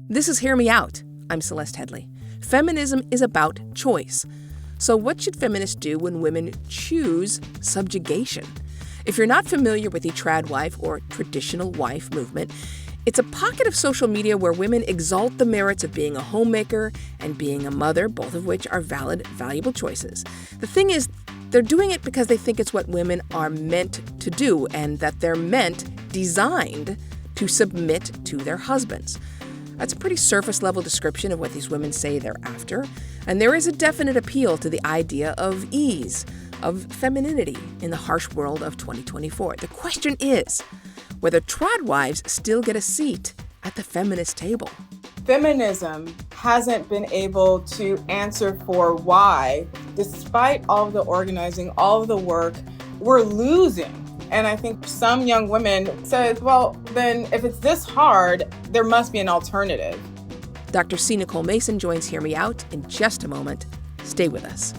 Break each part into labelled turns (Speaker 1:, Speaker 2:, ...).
Speaker 1: This is Hear Me Out. I'm Celeste Headley. Feminism is about choice. So what should feminists do when women choose subjugation? If you're not familiar with the Tradwife or traditional wife movement, it's a pocket of social media where women exalt the merits of being a homemaker and being a mother, both of which are valid, valuable choices. The thing is, they're doing it because they think it's what women are meant to do and that they're designed to submit to their husbands. That's a pretty surface-level description of what these women say they're after, and there is a definite appeal to the idea of ease, of femininity in the harsh world of 2024. The question is whether Tradwives still get a seat at the feminist table.
Speaker 2: Feminism hasn't been able to answer for why, despite all of the organizing, all of the work, we're losing. And I think some young women said, well, then if it's this hard, there must be an alternative.
Speaker 1: Dr. C. Nicole Mason joins Hear Me Out in just a moment. Stay with us.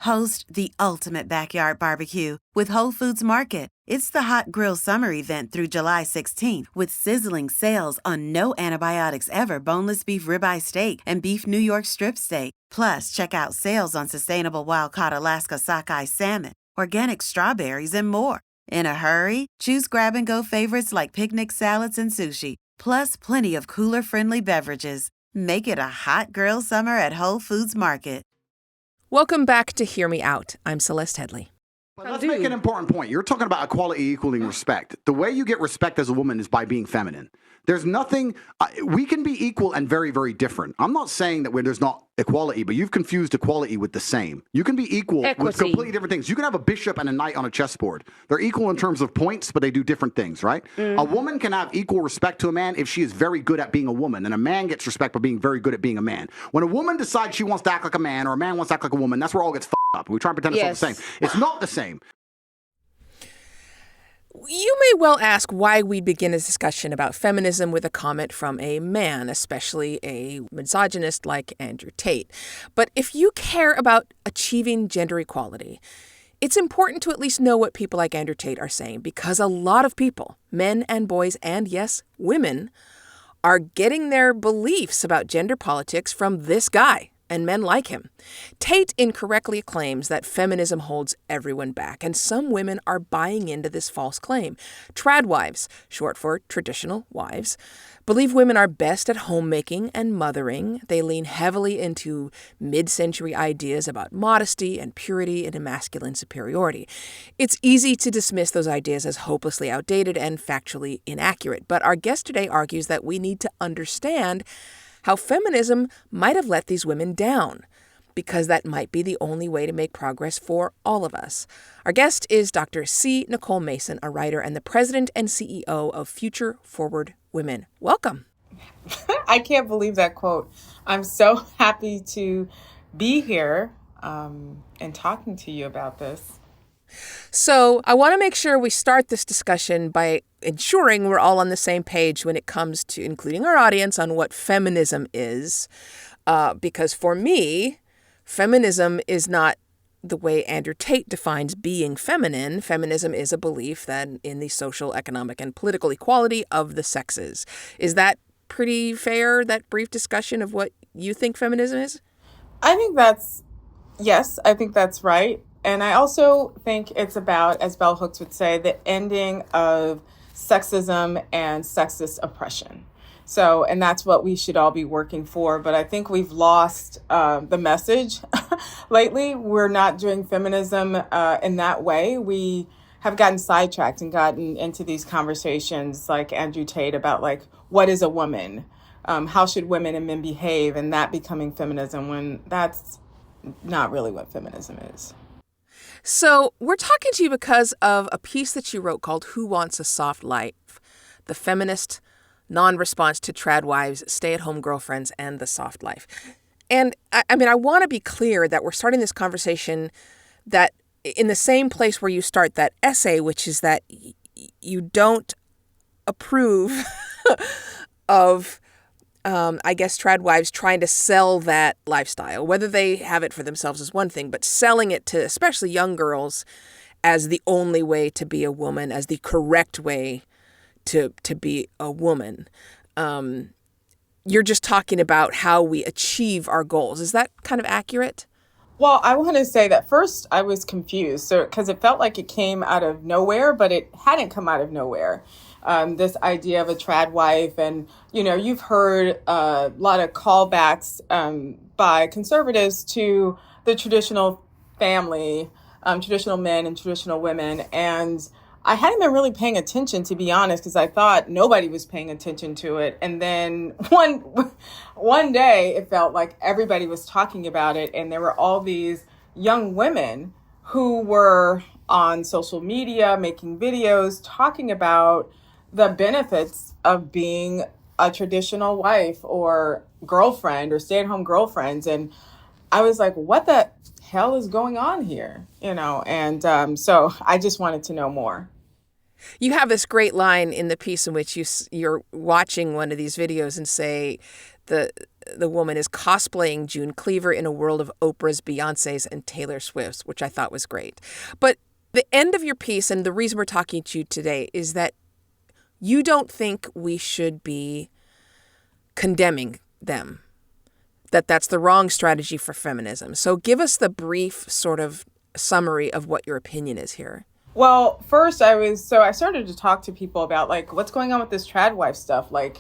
Speaker 3: Host the ultimate backyard barbecue with Whole Foods Market. It's the Hot Grill Summer event through July 16th with sizzling sales on no antibiotics ever boneless beef ribeye steak and beef New York strip steak. Plus, check out sales on sustainable wild-caught Alaska sockeye salmon, organic strawberries, and more. In a hurry? Choose grab-and-go favorites like picnic salads and sushi, plus plenty of cooler-friendly beverages. Make it a hot grill summer at Whole Foods Market.
Speaker 1: Welcome back to Hear Me Out. I'm Celeste Headley.
Speaker 4: But let's make an important point. You're talking about equality equaling respect. The way you get respect as a woman is by being feminine. There's nothing, we can be equal and very, very different. I'm not saying that there's not equality, but you've confused equality with the same. You can be equal with completely different things. You can have a bishop and a knight on a chessboard. They're equal in terms of points, but they do different things, right? A woman can have equal respect to a man if she is very good at being a woman, and a man gets respect by being very good at being a man. When a woman decides she wants to act like a man or a man wants to act like a woman, that's where all gets f***ed up. We try and pretend it's all the same. It's not the same.
Speaker 1: You may well ask why we begin a discussion about feminism with a comment from a man, especially a misogynist like Andrew Tate. But if you care about achieving gender equality, it's important to at least know what people like Andrew Tate are saying, because a lot of people, men and boys and, yes, women, are getting their beliefs about gender politics from this guy and men like him. Tate incorrectly claims that feminism holds everyone back, and some women are buying into this false claim. Tradwives, short for traditional wives, believe women are best at homemaking and mothering. They lean heavily into mid-century ideas about modesty and purity and masculine superiority. It's easy to dismiss those ideas as hopelessly outdated and factually inaccurate, but our guest today argues that we need to understand how feminism might have let these women down, because that might be the only way to make progress for all of us. Our guest is Dr. C. Nicole Mason, a writer and the president and CEO of Future Forward Women. Welcome.
Speaker 2: I can't believe that quote. I'm so happy to be here and talking to you about this.
Speaker 1: So I want to make sure we start this discussion by ensuring we're all on the same page when it comes to including our audience on what feminism is. Because for me, feminism is not the way Andrew Tate defines being feminine. Feminism is a belief that in the social, economic, and political equality of the sexes. Is that pretty fair, that brief discussion of what you think feminism is?
Speaker 2: I think that's right. And I also think it's about, as Bell Hooks would say, the ending of sexism and sexist oppression. So, and that's what we should all be working for. But I think we've lost the message lately. We're not doing feminism in that way. We have gotten sidetracked and gotten into these conversations like Andrew Tate about like, what is a woman? How should women and men behave? And that becoming feminism, when that's not really what feminism is.
Speaker 1: So we're talking to you because of a piece that you wrote called Who Wants a Soft Life? The Feminist Non-Response to Tradwives, Stay-at-Home Girlfriends, and the Soft Life. And I want to be clear that we're starting this conversation that in the same place where you start that essay, which is that you don't approve of Tradwives trying to sell that lifestyle. Whether they have it for themselves is one thing, but selling it to especially young girls as the only way to be a woman, as the correct way to be a woman. You're just talking about how we achieve our goals. Is that kind of accurate?
Speaker 2: Well, I want to say that first I was confused, so because it felt like it came out of nowhere, but it hadn't come out of nowhere. This idea of a trad wife, and you've heard a lot of callbacks by conservatives to the traditional family, traditional men and traditional women, and I hadn't been really paying attention, to be honest, because I thought nobody was paying attention to it. And then one day it felt like everybody was talking about it. And there were all these young women who were on social media making videos talking about the benefits of being a traditional wife or girlfriend or stay-at-home girlfriends. And I was like, what the hell is going on here? And so I just wanted to know more.
Speaker 1: You have this great line in the piece in which you're watching one of these videos and say the woman is cosplaying June Cleaver in a world of Oprah's, Beyonce's, and Taylor Swift's, which I thought was great. But the end of your piece, and the reason we're talking to you today, is that you don't think we should be condemning them, that that's the wrong strategy for feminism. So give us the brief sort of summary of what your opinion is here.
Speaker 2: Well, first I started to talk to people about like, what's going on with this trad wife stuff? Like,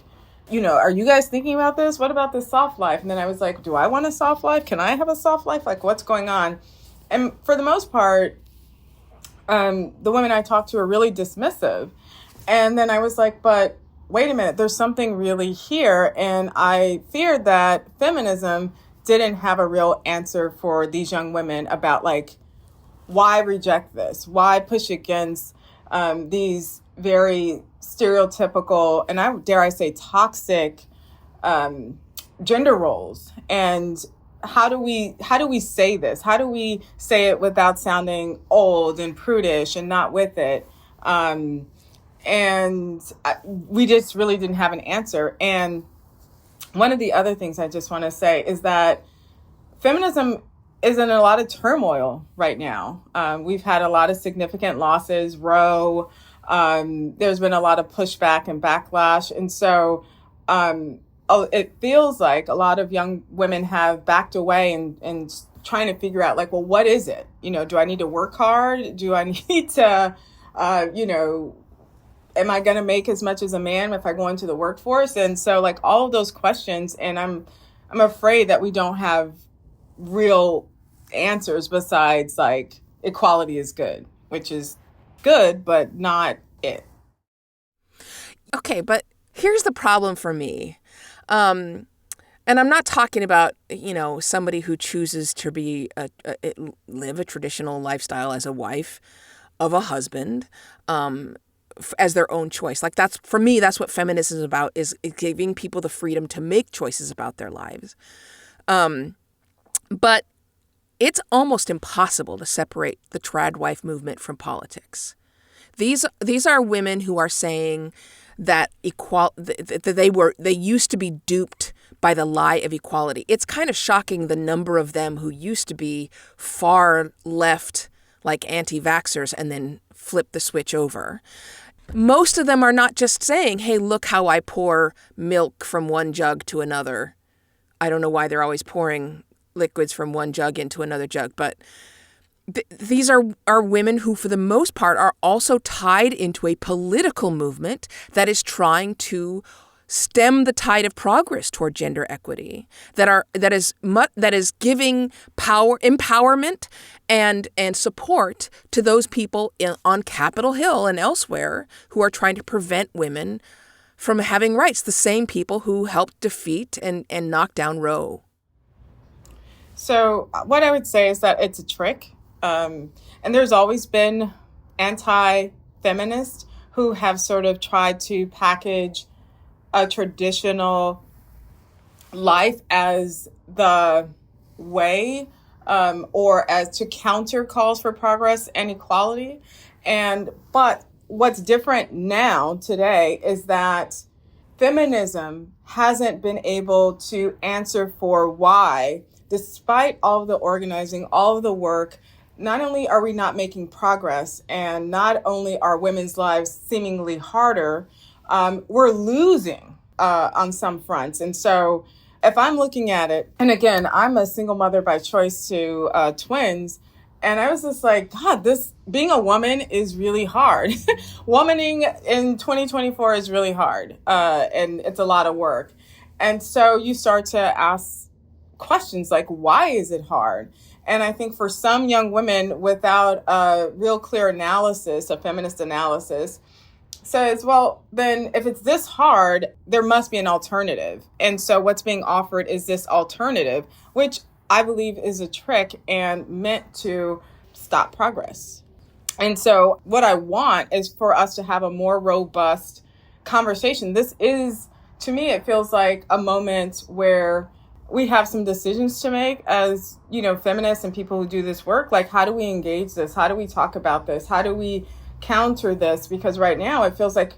Speaker 2: are you guys thinking about this? What about this soft life? And then I was like, do I want a soft life? Can I have a soft life? Like, what's going on? And for the most part, the women I talked to are really dismissive. And then I was like, but wait a minute, there's something really here. And I feared that feminism didn't have a real answer for these young women about like, why reject this? Why push against these very stereotypical, and dare I say toxic gender roles? And how do we say this? How do we say it without sounding old and prudish and not with it? We just really didn't have an answer. And one of the other things I just want to say is that feminism is in a lot of turmoil right now. We've had a lot of significant losses, Roe. There's been a lot of pushback and backlash. And so it feels like a lot of young women have backed away and trying to figure out like, well, what is it? Do I need to work hard? Do I need to, am I going to make as much as a man if I go into the workforce? And so like all of those questions, and I'm afraid that we don't have real answers besides like equality is good, which is good, but not it.
Speaker 1: Okay, but here's the problem for me. And I'm not talking about, somebody who chooses to live a traditional lifestyle as a wife of a husband, as their own choice. Like for me, that's what feminism is about, is giving people the freedom to make choices about their lives. But it's almost impossible to separate the trad wife movement from politics. These are women who are saying that they used to be duped by the lie of equality. It's kind of shocking the number of them who used to be far left, like anti-vaxxers, and then flip the switch over. Most of them are not just saying, hey, look how I pour milk from one jug to another. I don't know why they're always pouring liquids from one jug into another jug, but these are women who, for the most part, are also tied into a political movement that is trying to stem the tide of progress toward gender equity, that is giving empowerment and support to those people on Capitol Hill and elsewhere who are trying to prevent women from having rights, the same people who helped defeat and knock down Roe.
Speaker 2: So what I would say is that it's a trick. And there's always been anti-feminists who have sort of tried to package a traditional life as the way, or as to counter calls for progress and equality. But what's different now today is that feminism hasn't been able to answer for why, despite all of the organizing, all of the work, not only are we not making progress, and not only are women's lives seemingly harder, we're losing on some fronts. And so if I'm looking at it, and again, I'm a single mother by choice to twins, and I was just like, God, this being a woman is really hard. Womaning in 2024 is really hard, and it's a lot of work. And so you start to ask questions like, why is it hard? And I think for some young women, without a real clear analysis, a feminist analysis, says, well, then if it's this hard, there must be an alternative. And so what's being offered is this alternative, which I believe is a trick and meant to stop progress. And so what I want is for us to have a more robust conversation. This is, to me, it feels like a moment where we have some decisions to make as, feminists and people who do this work. Like, how do we engage this? How do we talk about this? How do we counter this? Because right now it feels like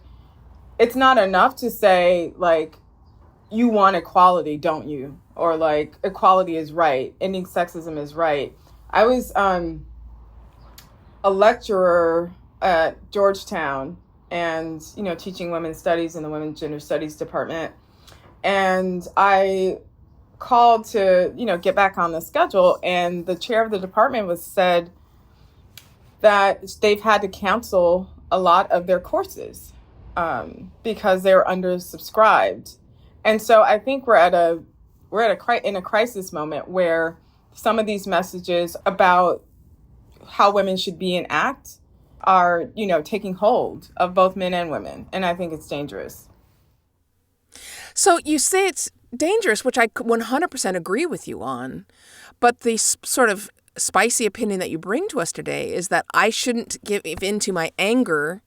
Speaker 2: it's not enough to say, like, you want equality, don't you? Or like, equality is right. Ending sexism is right. I was a lecturer at Georgetown and, teaching women's studies in the women's gender studies department. And I called to, get back on the schedule. And the chair of the department said that they've had to cancel a lot of their courses because they're undersubscribed. And so I think we're in a crisis moment where some of these messages about how women should be and act are, taking hold of both men and women. And I think it's dangerous.
Speaker 1: So you say it's dangerous, which I 100% agree with you on. But the sort of spicy opinion that you bring to us today is that I shouldn't give in to my anger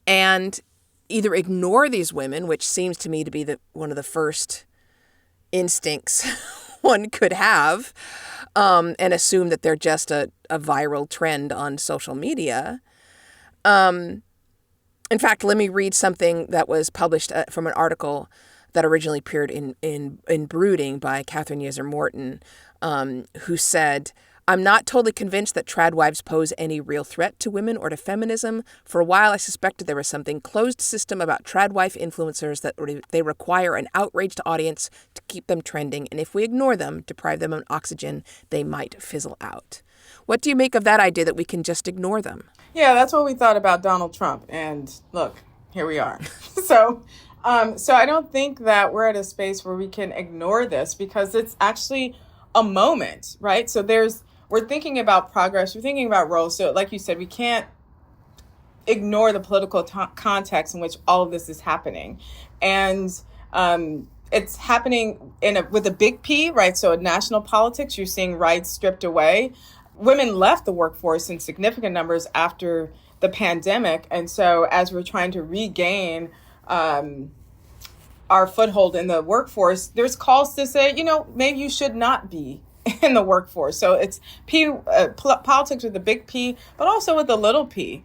Speaker 1: and either ignore these women, which seems to me to be one of the first instincts one could have, and assume that they're just a viral trend on social media. In fact, let me read something that was published from an article that originally appeared in Brooding by Catherine Yeazer Morton, who said, I'm not totally convinced that Tradwives pose any real threat to women or to feminism. For a while, I suspected there was something closed system about Tradwife influencers that they require an outraged audience to keep them trending. And if we ignore them, deprive them of oxygen, they might fizzle out. What do you make of that idea that we can just ignore them?
Speaker 2: Yeah, that's what we thought about Donald Trump. And look, here we are. So I don't think that we're at a space where we can ignore this because it's actually a moment, right? So we're thinking about progress, we're thinking about roles. So like you said, we can't ignore the political context in which all of this is happening. And it's happening with a big P, right? So in national politics, you're seeing rights stripped away. Women left the workforce in significant numbers after the pandemic. And so as we're trying to regain our foothold in the workforce, there's calls to say, maybe you should not be in the workforce. So it's politics with a big P, but also with a little p,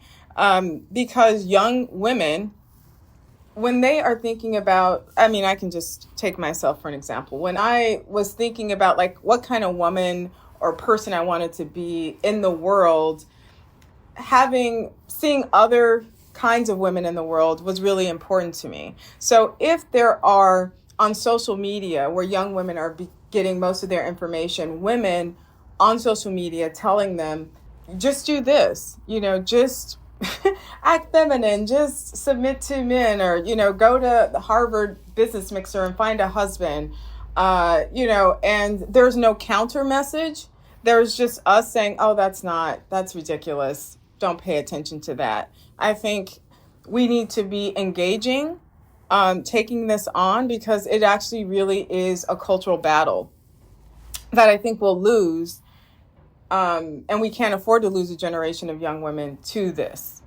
Speaker 2: because young women, when they are thinking about, I can just take myself for an example. When I was thinking about like what kind of woman or person I wanted to be in the world, seeing other kinds of women in the world was really important to me. So if there are on social media where young women are getting most of their information, women on social media telling them, just do this, just act feminine, just submit to men, or, go to the Harvard Business Mixer and find a husband, and there's no counter message. There's just us saying, oh, that's ridiculous. Don't pay attention to that. I think we need to be engaging, taking this on, because it actually really is a cultural battle that I think we'll lose. And we can't afford to lose a generation of young women to this.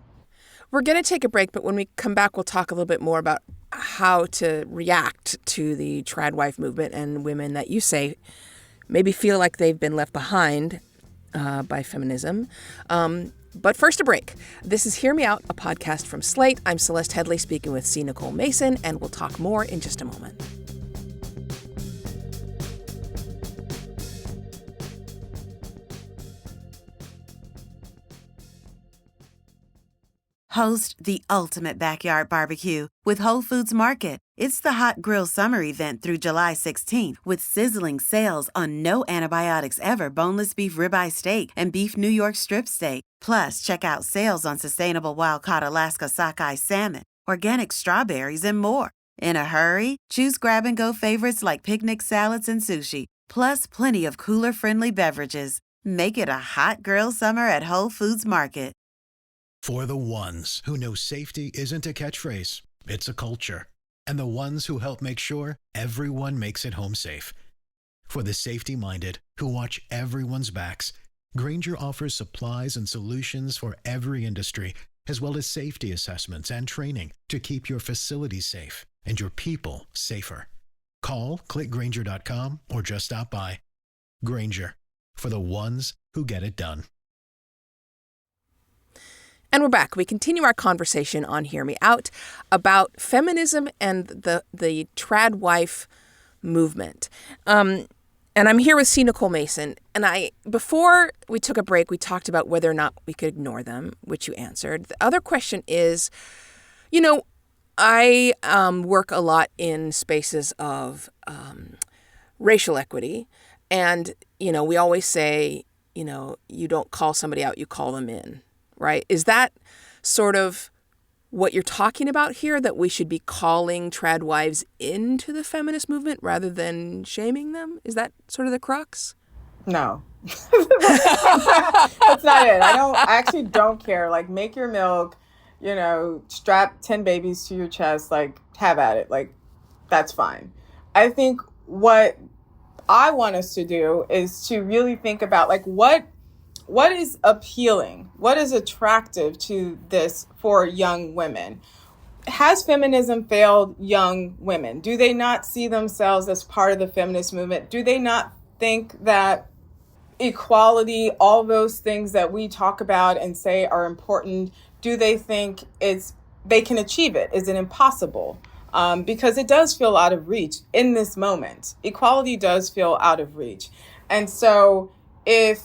Speaker 1: We're going to take a break, but when we come back, we'll talk a little bit more about how to react to the Tradwife movement and women that you say maybe feel like they've been left behind by feminism. But first, a break. This is Hear Me Out, a podcast from Slate. I'm Celeste Headley speaking with C. Nicole Mason, and we'll talk more in just a moment.
Speaker 3: Host the ultimate backyard barbecue with Whole Foods Market. It's the hot grill summer event through July 16th with sizzling sales on no antibiotics ever boneless beef ribeye steak and beef New York strip steak. Plus, check out sales on sustainable wild-caught Alaska sockeye salmon, organic strawberries, and more. In a hurry? Choose grab-and-go favorites like picnic salads and sushi, plus plenty of cooler-friendly beverages. Make it a hot grill summer at Whole Foods Market.
Speaker 5: For the ones who know safety isn't a catchphrase, it's a culture. And the ones who help make sure everyone makes it home safe. For the safety-minded who watch everyone's backs, Grainger offers supplies and solutions for every industry, as well as safety assessments and training to keep your facilities safe and your people safer. Call, click Grainger.com, or just stop by. Grainger, for the ones who get it done.
Speaker 1: And we're back. We continue our conversation on Hear Me Out about feminism and the Tradwife movement. And I'm here with C. Nicole Mason. And before we took a break, we talked about whether or not we could ignore them, which you answered. The other question is, I work a lot in spaces of racial equity. And, we always say, you don't call somebody out, you call them in. Right? Is that sort of what you're talking about here, that we should be calling Tradwives into the feminist movement rather than shaming them? Is that sort of the crux?
Speaker 2: No. That's not it. I actually don't care. Like, make your milk, strap 10 babies to your chest, like, have at it. Like, that's fine. I think what I want us to do is to really think about, like, what is appealing? What is attractive to this for young women? Has feminism failed young women? Do they not see themselves as part of the feminist movement? Do they not think that equality, all those things that we talk about and say are important, do they think they can achieve it? Is it impossible? Because it does feel out of reach in this moment. Equality does feel out of reach. And so if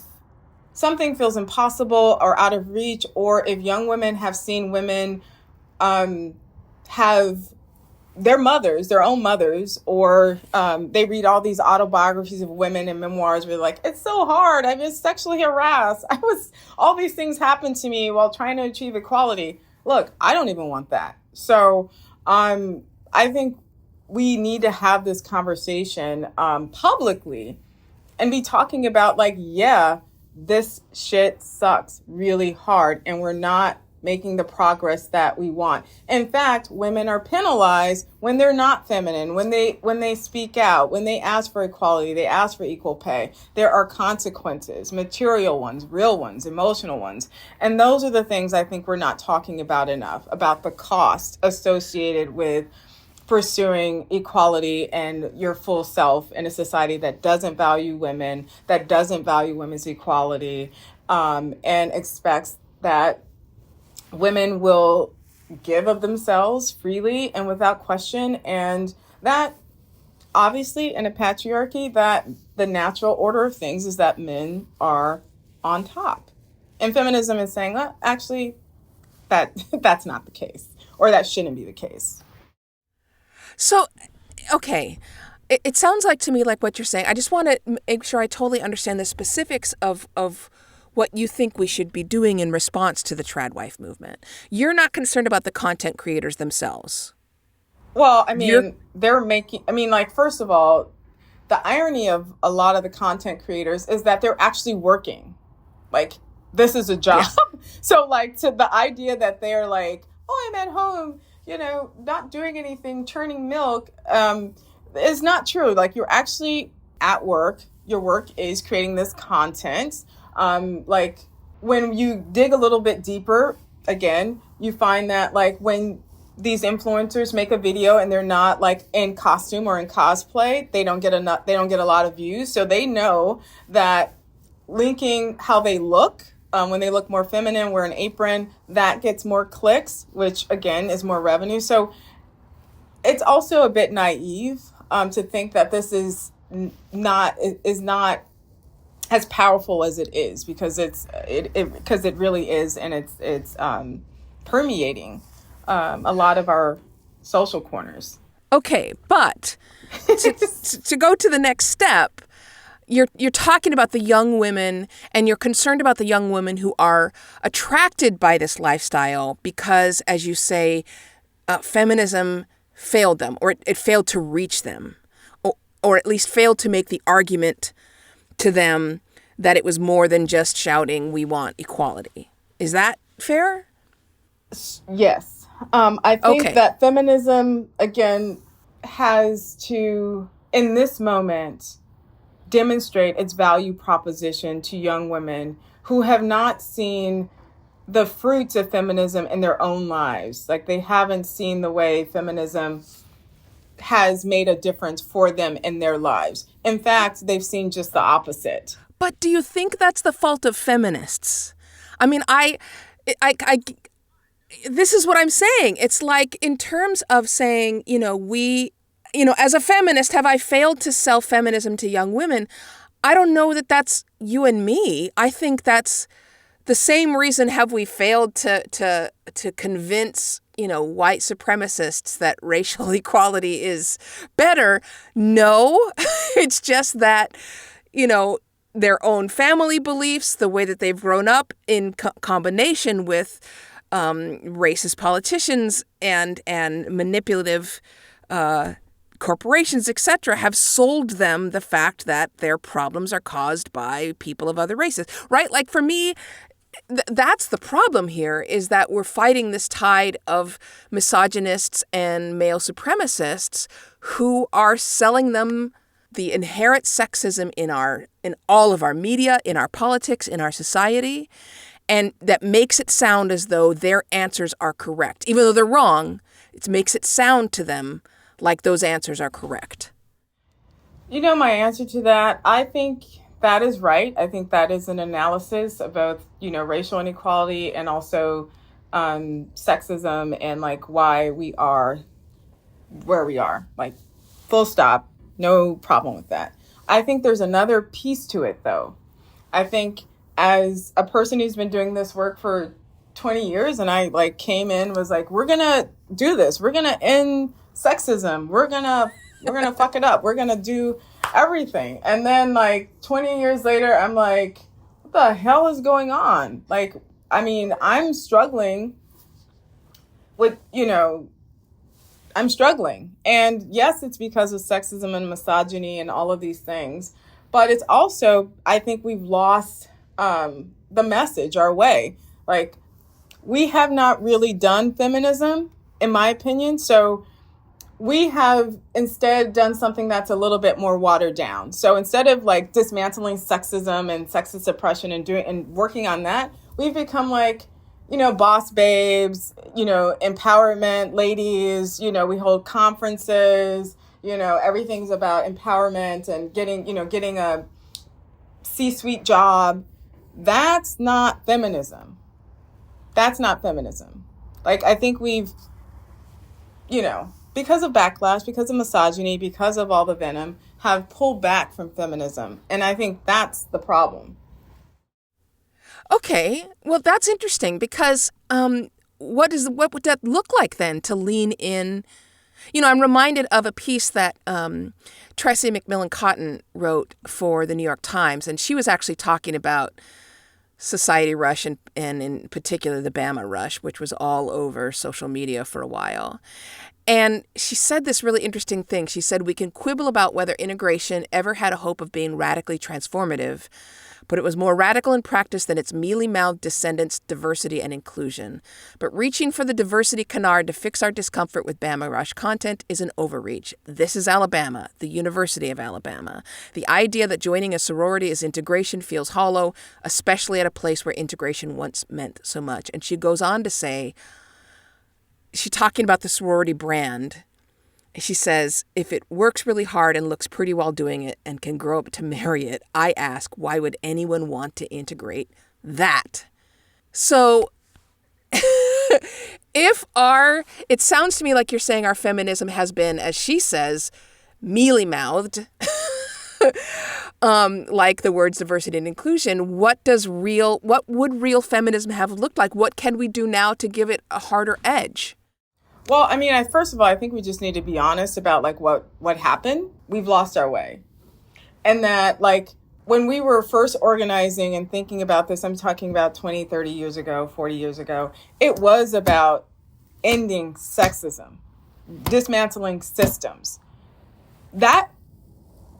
Speaker 2: something feels impossible or out of reach, or if young women have seen women have their own mothers, or they read all these autobiographies of women and memoirs where they're like, it's so hard, I've been sexually harassed, all these things happened to me while trying to achieve equality. Look, I don't even want that. So I think we need to have this conversation publicly and be talking about, like, this shit sucks really hard and we're not making the progress that we want. In fact, women are penalized when they're not feminine, when they speak out, when they ask for equality, they ask for equal pay. There are consequences, material ones, real ones, emotional ones. And those are the things I think we're not talking about enough, about the cost associated with pursuing equality and your full self in a society that doesn't value women, that doesn't value women's equality, and expects that women will give of themselves freely and without question. And that, obviously, in a patriarchy, that the natural order of things is that men are on top. And feminism is saying, well, actually, that's not the case, or that shouldn't be the case.
Speaker 1: So, okay, it sounds like to me like what you're saying. I just want to make sure I totally understand the specifics of what you think we should be doing in response to the Tradwife movement. You're not concerned about the content creators themselves.
Speaker 2: Well, first of all, the irony of a lot of the content creators is that they're actually working. Like, this is a job. Yes. So, like, to the idea that they're like, oh, I'm at home, not doing anything, churning milk, is not true. Like, you're actually at work. Your work is creating this content. Like, when you dig a little bit deeper, again, you find that, like, when these influencers make a video and they're not, like, in costume or in cosplay, they don't get a lot of views. So they know that linking how they look, when they look more feminine, wear an apron, that gets more clicks, which again is more revenue. So it's also a bit naive to think that this is not as powerful as it is, because it really is, and permeating a lot of our social corners.
Speaker 1: Okay, but to go to the next step, you're talking about the young women, and you're concerned about the young women who are attracted by this lifestyle because, as you say, feminism failed them, or it failed to reach them, or at least failed to make the argument to them that it was more than just shouting, "We want equality." Is that fair?
Speaker 2: Yes. I think that feminism, again, has to, in this moment, demonstrate its value proposition to young women who have not seen the fruits of feminism in their own lives. Like, they haven't seen the way feminism has made a difference for them in their lives. In fact, they've seen just the opposite.
Speaker 1: But do you think that's the fault of feminists? I mean, this is what I'm saying. It's like, in terms of saying, as a feminist, have I failed to sell feminism to young women? I don't know that that's you and me. I think that's the same reason have we failed to convince, white supremacists that racial equality is better. No, it's just that, their own family beliefs, the way that they've grown up in combination with racist politicians and manipulative corporations, etc., have sold them the fact that their problems are caused by people of other races, right? Like, for me, that's the problem here, is that we're fighting this tide of misogynists and male supremacists who are selling them the inherent sexism in all of our media, in our politics, in our society, and that makes it sound as though their answers are correct. Even though they're wrong, it makes it sound to them like those answers are correct.
Speaker 2: My answer to that, I think that is right. I think that is an analysis of both, racial inequality and also sexism, and like why we are where we are. Like, full stop, no problem with that. I think there's another piece to it, though. I think, as a person who's been doing this work for 20 years, and I came in, was like, we're gonna do this. We're gonna end sexism. We're gonna fuck it up. We're gonna do everything. And then 20 years later, I'm like, what the hell is going on? I'm struggling with, I'm struggling. And yes, it's because of sexism and misogyny and all of these things. But it's also, I think we've lost the message, our way. We have not really done feminism, in my opinion. So we have instead done something that's a little bit more watered down. So instead of dismantling sexism and sexist oppression and working on that, we've become boss babes, empowerment ladies, we hold conferences, everything's about empowerment and getting a C-suite job. That's not feminism. That's not feminism. I think we've, because of backlash, because of misogyny, because of all the venom, have pulled back from feminism. And I think that's the problem.
Speaker 1: Okay, well, that's interesting, because what would that look like then, to lean in? I'm reminded of a piece that Tressie McMillan Cotton wrote for the New York Times, and she was actually talking about Society Rush and in particular the Bama Rush, which was all over social media for a while. And she said this really interesting thing. She said, we can quibble about whether integration ever had a hope of being radically transformative, but it was more radical in practice than its mealy-mouthed descendants' diversity and inclusion. But reaching for the diversity canard to fix our discomfort with Bama Rush content is an overreach. This is Alabama, the University of Alabama. The idea that joining a sorority is integration feels hollow, especially at a place where integration once meant so much. And she goes on to say, she's talking about the sorority brand. She says, if it works really hard and looks pretty while doing it and can grow up to marry it, I ask, why would anyone want to integrate that? So it sounds to me like you're saying our feminism has been, as she says, mealy-mouthed. like the words diversity and inclusion, what would real feminism have looked like? What can we do now to give it a harder edge?
Speaker 2: Well, I mean, first of all, I think we just need to be honest about like what happened. We've lost our way. And that like when we were first organizing and thinking about this, I'm talking about 20, 30 years ago, 40 years ago, it was about ending sexism, dismantling systems. That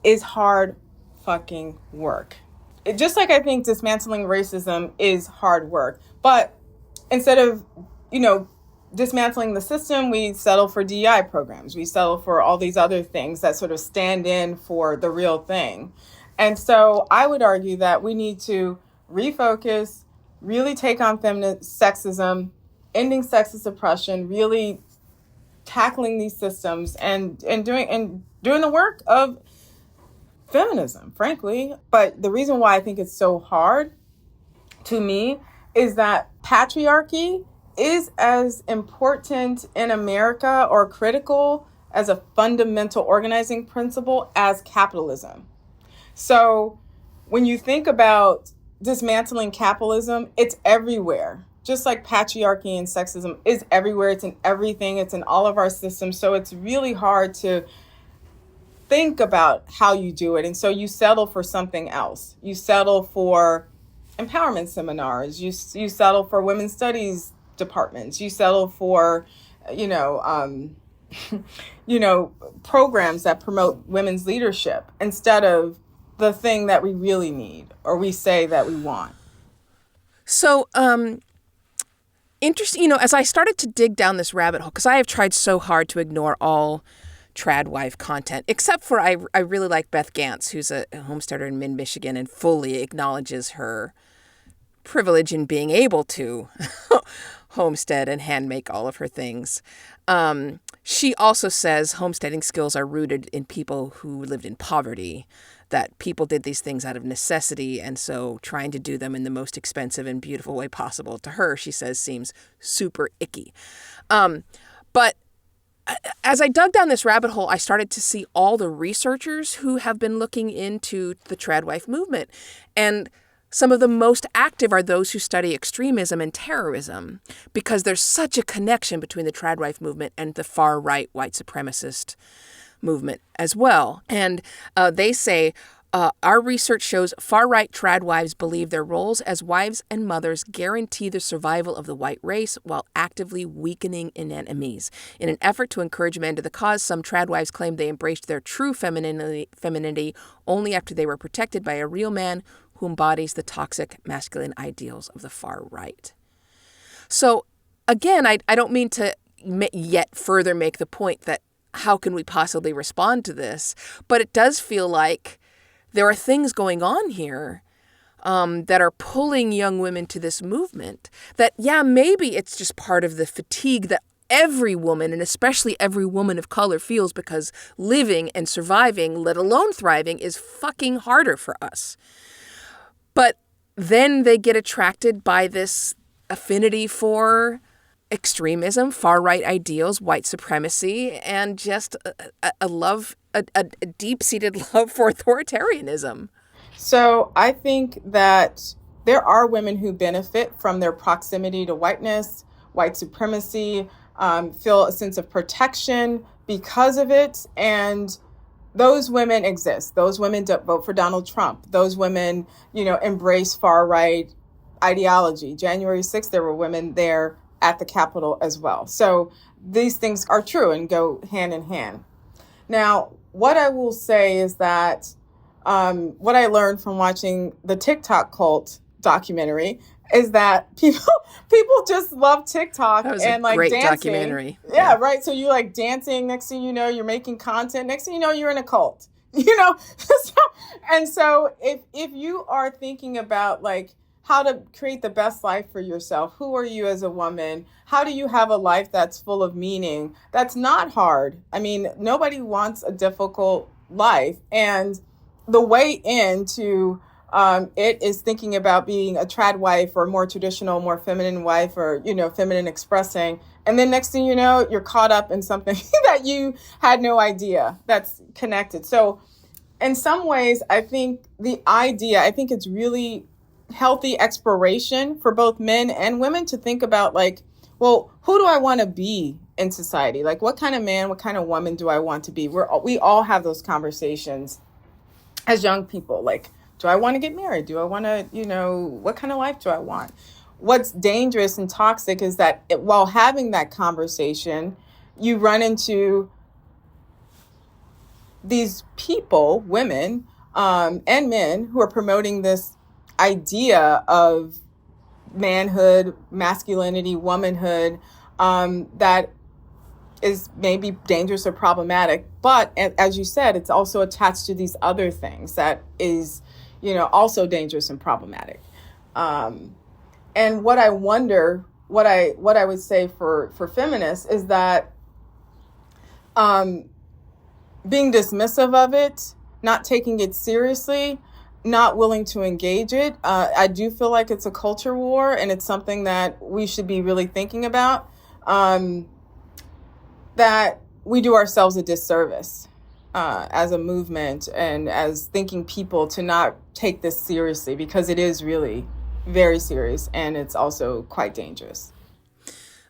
Speaker 2: is hard fucking work. Just like I think dismantling racism is hard work. But instead of, dismantling the system, we settle for DEI programs. We settle for all these other things that sort of stand in for the real thing. And so I would argue that we need to refocus, really take on feminist sexism, ending sexist oppression, really tackling these systems and doing the work of feminism, frankly. But the reason why I think it's so hard to me is that patriarchy is as important in America or critical as a fundamental organizing principle as capitalism. So when you think about dismantling capitalism, it's everywhere. Just like patriarchy and sexism is everywhere. It's in everything. It's in all of our systems. So it's really hard to think about how you do it. And so you settle for something else. You settle for empowerment seminars. You settle for women's studies departments. You settle for, programs that promote women's leadership instead of the thing that we really need or we say that we want.
Speaker 1: So, interesting, as I started to dig down this rabbit hole, because I have tried so hard to ignore all Tradwife content, except for I really like Beth Gantz, who's a homesteader in mid-Michigan and fully acknowledges her privilege in being able to homestead and hand make all of her things. She also says homesteading skills are rooted in people who lived in poverty, that people did these things out of necessity, and so trying to do them in the most expensive and beautiful way possible to her, she says, seems super icky. But as I dug down this rabbit hole, I started to see all the researchers who have been looking into the Tradwife movement. And some of the most active are those who study extremism and terrorism, because there's such a connection between the Tradwife movement and the far-right white supremacist movement as well. And they say, our research shows far-right Tradwives believe their roles as wives and mothers guarantee the survival of the white race while actively weakening enemies. In an effort to encourage men to the cause, some Tradwives claim they embraced their true femininity only after they were protected by a real man who embodies the toxic masculine ideals of the far right. So again, I don't mean to yet further make the point that how can we possibly respond to this, but it does feel like there are things going on here that are pulling young women to this movement that, yeah, maybe it's just part of the fatigue that every woman, and especially every woman of color, feels because living and surviving, let alone thriving, is fucking harder for us. But then they get attracted by this affinity for extremism, far-right ideals, white supremacy, and just a deep-seated love for authoritarianism.
Speaker 2: So I think that there are women who benefit from their proximity to whiteness, white supremacy, feel a sense of protection because of it. And those women exist. Those women vote for Donald Trump. Those women, embrace far-right ideology. January 6th, there were women there at the Capitol as well. So these things are true and go hand in hand. Now, what I will say is that what I learned from watching the TikTok cult documentary is that people just love TikTok and like
Speaker 1: great
Speaker 2: dancing.
Speaker 1: Documentary.
Speaker 2: Yeah, right. So you like dancing. Next thing you know, you're making content. Next thing you know, you're in a cult. And so if you are thinking about like how to create the best life for yourself, who are you as a woman? How do you have a life that's full of meaning? That's not hard. I mean, nobody wants a difficult life, and the way into it is thinking about being a trad wife or a more traditional, more feminine wife or, feminine expressing. And then next thing you know, you're caught up in something that you had no idea that's connected. So in some ways, I think it's really healthy exploration for both men and women to think about, like, well, who do I want to be in society? Like, what kind of man, what kind of woman do I want to be? We all have those conversations as young people. Like, do I want to get married? Do I want to, what kind of life do I want? What's dangerous and toxic is that while having that conversation, you run into these people, women and men, who are promoting this idea of manhood, masculinity, womanhood, that is maybe dangerous or problematic. But as you said, it's also attached to these other things that is, also dangerous and problematic. And what I wonder, what I would say for feminists is that being dismissive of it, not taking it seriously, not willing to engage it. I do feel like it's a culture war, and it's something that we should be really thinking about, that we do ourselves a disservice as a movement and as thinking people to not take this seriously, because it is really very serious, and it's also quite dangerous.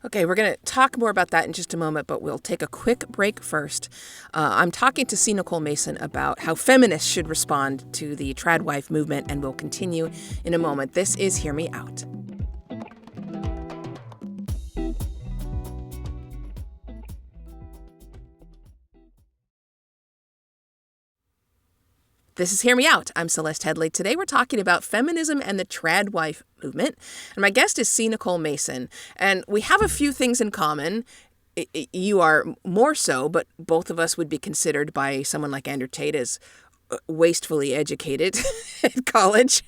Speaker 1: Okay, we're going to talk more about that in just a moment, but we'll take a quick break first. I'm talking to Nicole Mason about how feminists should respond to the Tradwife movement, and we'll continue in a moment. This is Hear Me Out. This is Hear Me Out. I'm Celeste Headley. Today we're talking about feminism and the Tradwife movement. And my guest is Nicole Mason. And we have a few things in common. You are more so, but both of us would be considered by someone like Andrew Tate as wastefully educated at college.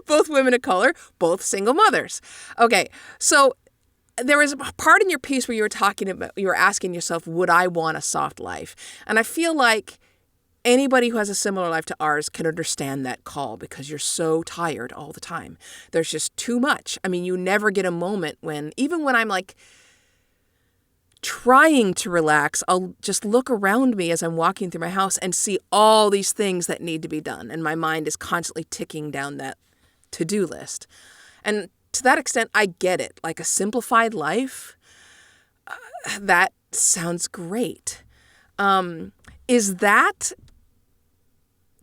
Speaker 1: Both women of color, both single mothers. Okay, so there was a part in your piece where you were asking yourself, would I want a soft life? And I feel like anybody who has a similar life to ours can understand that call, because you're so tired all the time. There's just too much. I mean, you never get a moment when, even when I'm like trying to relax, I'll just look around me as I'm walking through my house and see all these things that need to be done. And my mind is constantly ticking down that to-do list. And to that extent, I get it. Like a simplified life, that sounds great.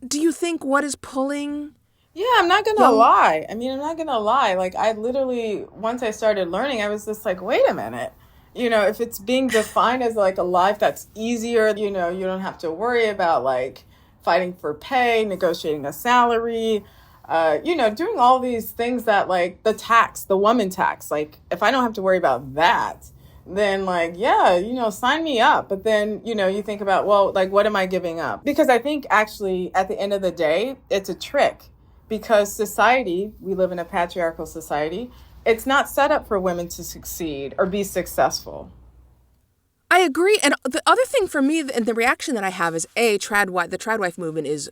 Speaker 1: Do you think what is pulling?
Speaker 2: Yeah, I'm not going to lie. Like, I literally, once I started learning, I was just like, wait a minute. If it's being defined as like a life that's easier, you don't have to worry about like fighting for pay, negotiating a salary, doing all these things that, like, the woman tax, like, if I don't have to worry about that, then, like, yeah, sign me up. But then, you think about, well, like, what am I giving up? Because I think actually at the end of the day, it's a trick, because we live in a patriarchal society. It's not set up for women to succeed or be successful.
Speaker 1: I agree. And the other thing for me, and the reaction that I have is, the Tradwife movement is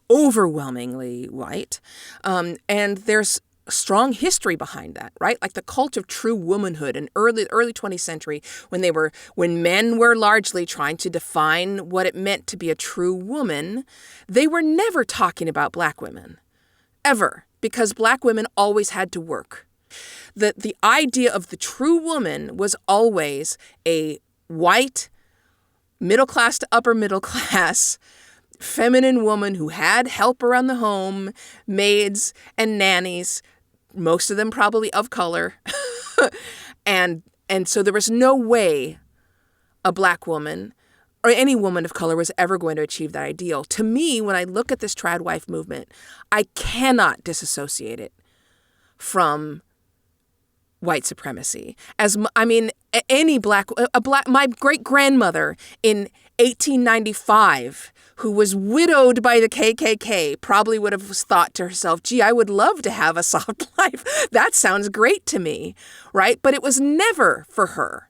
Speaker 1: overwhelmingly white. And there's strong history behind that, right? Like the cult of true womanhood in early 20th century, when men were largely trying to define what it meant to be a true woman, they were never talking about Black women, ever, because Black women always had to work. The idea of the true woman was always a white, middle class to upper middle class, feminine woman who had help around the home, maids and nannies, most of them probably of color. and so there was no way a Black woman or any woman of color was ever going to achieve that ideal. To me, when I look at this Tradwife movement, I cannot disassociate it from white supremacy. My great-grandmother in 1895, who was widowed by the KKK, probably would have thought to herself, gee, I would love to have a soft life. That sounds great to me, right? But it was never for her.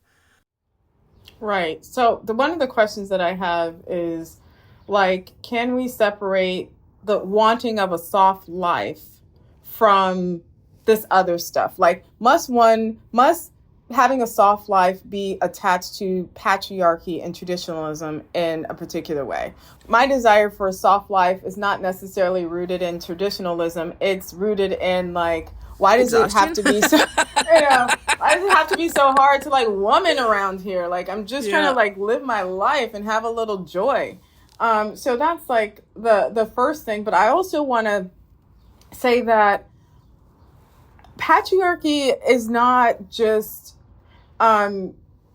Speaker 2: Right. So one of the questions that I have is, like, can we separate the wanting of a soft life from this other stuff? Like, must having a soft life be attached to patriarchy and traditionalism in a particular way. My desire for a soft life is not necessarily rooted in traditionalism. It's rooted in like, why does it have to be so, why does it have to be so hard to like woman around here? Like, I'm just trying to like live my life and have a little joy. So that's like the first thing. But I also want to say that patriarchy is not just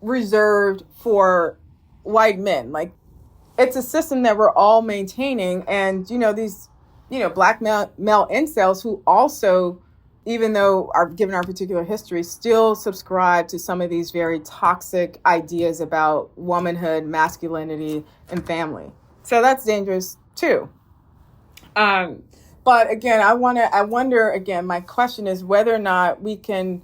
Speaker 2: reserved for white men. Like, it's a system that we're all maintaining. And, these, black male incels who also, even though are given our particular history, still subscribe to some of these very toxic ideas about womanhood, masculinity, and family. So that's dangerous too. But again, I wonder again, my question is whether or not we can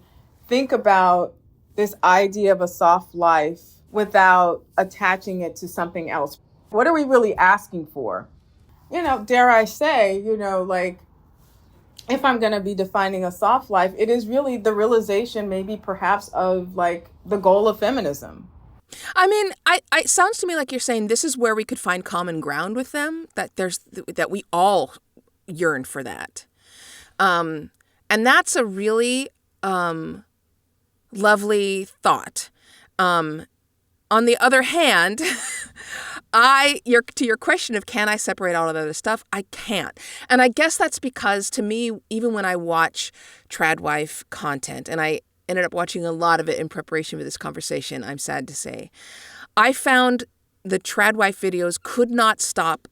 Speaker 2: think about this idea of a soft life without attaching it to something else. What are we really asking for? Dare I say, like, if I'm going to be defining a soft life, it is really the realization maybe perhaps of like the goal of feminism.
Speaker 1: I mean, it sounds to me like you're saying this is where we could find common ground with them, that we all yearn for that. And that's a really lovely thought. On the other hand, to your question of can I separate all of the other stuff, I can't. And I guess that's because to me, even when I watch Tradwife content, and I ended up watching a lot of it in preparation for this conversation, I'm sad to say, I found the Tradwife videos could not stop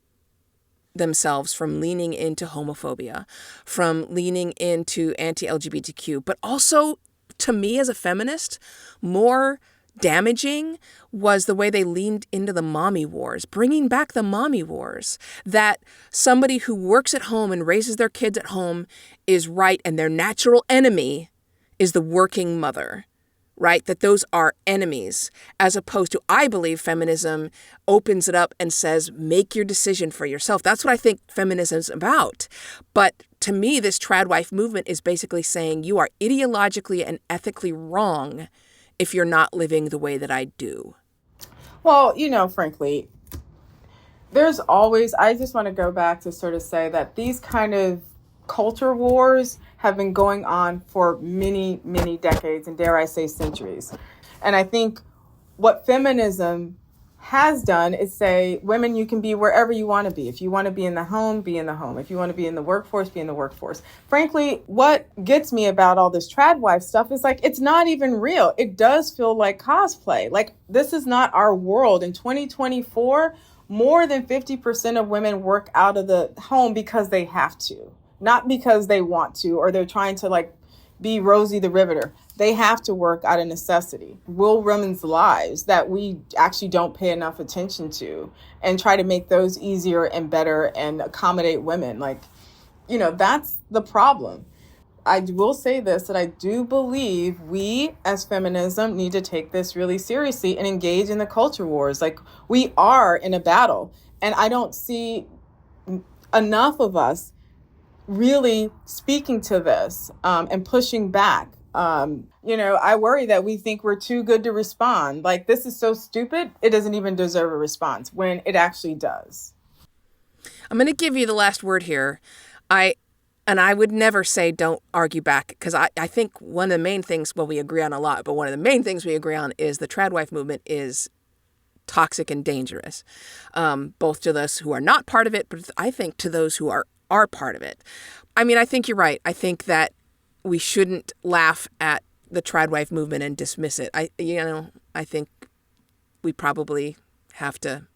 Speaker 1: themselves from leaning into homophobia, from leaning into anti-LGBTQ, but also to me as a feminist, more damaging was the way they leaned into the mommy wars, bringing back the mommy wars, that somebody who works at home and raises their kids at home is right and their natural enemy is the working mother, right? That those are enemies, as opposed to, I believe feminism opens it up and says, make your decision for yourself. That's what I think feminism is about. But to me, this Tradwife movement is basically saying you are ideologically and ethically wrong if you're not living the way that I do.
Speaker 2: Well, frankly, I just want to go back to sort of say that these kind of culture wars have been going on for many, many decades, and dare I say centuries. And I think what feminism has done is say, women, you can be wherever you want to be. If you want to be in the home, be in the home. If you want to be in the workforce, be in the workforce. Frankly, what gets me about all this Tradwife stuff is like, it's not even real. It does feel like cosplay. Like, this is not our world. In 2024, more than 50% of women work out of the home because they have to, not because they want to, or they're trying to like be Rosie the Riveter. They have to work out of necessity. Will women's lives that we actually don't pay enough attention to and try to make those easier and better and accommodate women. Like, that's the problem. I will say this, that I do believe we as feminism need to take this really seriously and engage in the culture wars. Like, we are in a battle, and I don't see enough of us really speaking to this and pushing back. I worry that we think we're too good to respond. Like, this is so stupid, it doesn't even deserve a response, when it actually does.
Speaker 1: I'm going to give you the last word here. I would never say don't argue back, because I think one of the main things, well, we agree on a lot, but one of the main things we agree on is the Tradwife movement is toxic and dangerous, both to those who are not part of it, but I think to those who are part of it. I mean, I think you're right. I think that we shouldn't laugh at the Tradwife movement and dismiss it. I think we probably have to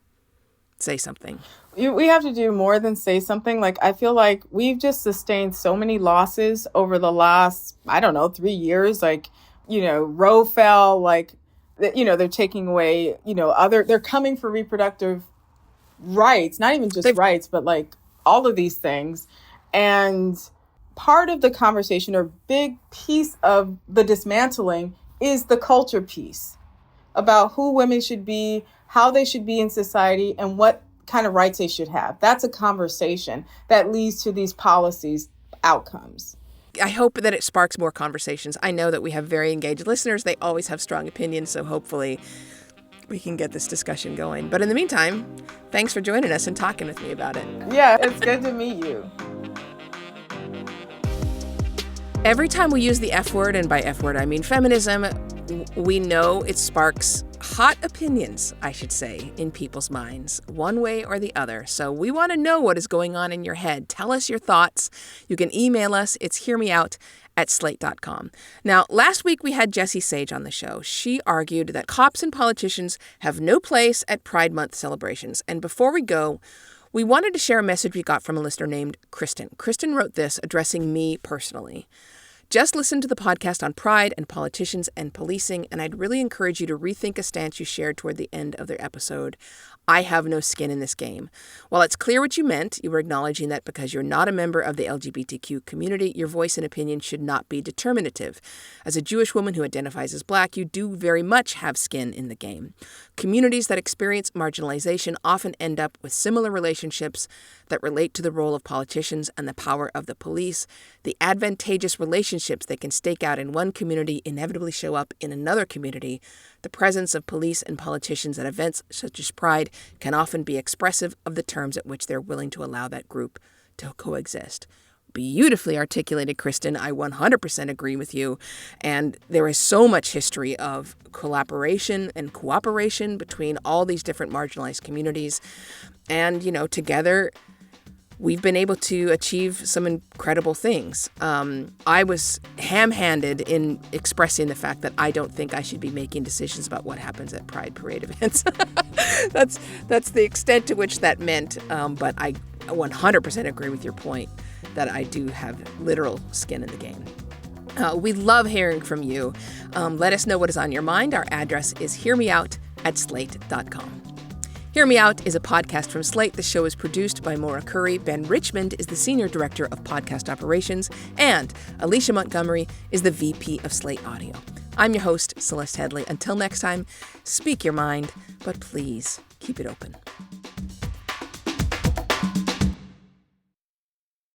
Speaker 1: say something.
Speaker 2: We have to do more than say something. Like, I feel like we've just sustained so many losses over the last, 3 years. Like, Roe fell, like, they're taking away, they're coming for reproductive rights, not even just rights, but like all of these things. And part of the conversation, or big piece of the dismantling, is the culture piece about who women should be, how they should be in society, and what kind of rights they should have. That's a conversation that leads to these policies outcomes.
Speaker 1: I hope that it sparks more conversations. I know that we have very engaged listeners. They always have strong opinions, so hopefully we can get this discussion going. But in the meantime, thanks for joining us and talking with me about it.
Speaker 2: Yeah, it's good to meet you.
Speaker 1: Every time we use the F word, and by F word I mean feminism, we know it sparks hot opinions, I should say, in people's minds, one way or the other. So we want to know what is going on in your head. Tell us your thoughts. You can email us. It's hearmeout@slate.com. Now, last week we had Jessie Sage on the show. She argued that cops and politicians have no place at Pride Month celebrations. And before we go, we wanted to share a message we got from a listener named Kristen. Kristen wrote this addressing me personally. Just listen to the podcast on pride and politicians and policing, and I'd really encourage you to rethink a stance you shared toward the end of their episode. I have no skin in this game. While it's clear what you meant, you were acknowledging that because you're not a member of the LGBTQ community, your voice and opinion should not be determinative. As a Jewish woman who identifies as Black, you do very much have skin in the game. Communities that experience marginalization often end up with similar relationships that relate to the role of politicians and the power of the police. The advantageous relationships they can stake out in one community inevitably show up in another community. The presence of police and politicians at events such as Pride can often be expressive of the terms at which they're willing to allow that group to coexist. Beautifully articulated, Kristen. I 100% agree with you. And there is so much history of collaboration and cooperation between all these different marginalized communities. And, together we've been able to achieve some incredible things. I was ham-handed in expressing the fact that I don't think I should be making decisions about what happens at Pride Parade events. That's the extent to which that meant. But I 100% agree with your point that I do have literal skin in the game. We love hearing from you. Let us know what is on your mind. Our address is hearmeout@slate.com. Hear Me Out is a podcast from Slate. The show is produced by Maura Currie. Ben Richmond is the Senior Director of Podcast Operations. And Alicia Montgomery is the VP of Slate Audio. I'm your host, Celeste Headley. Until next time, speak your mind, but please keep it open.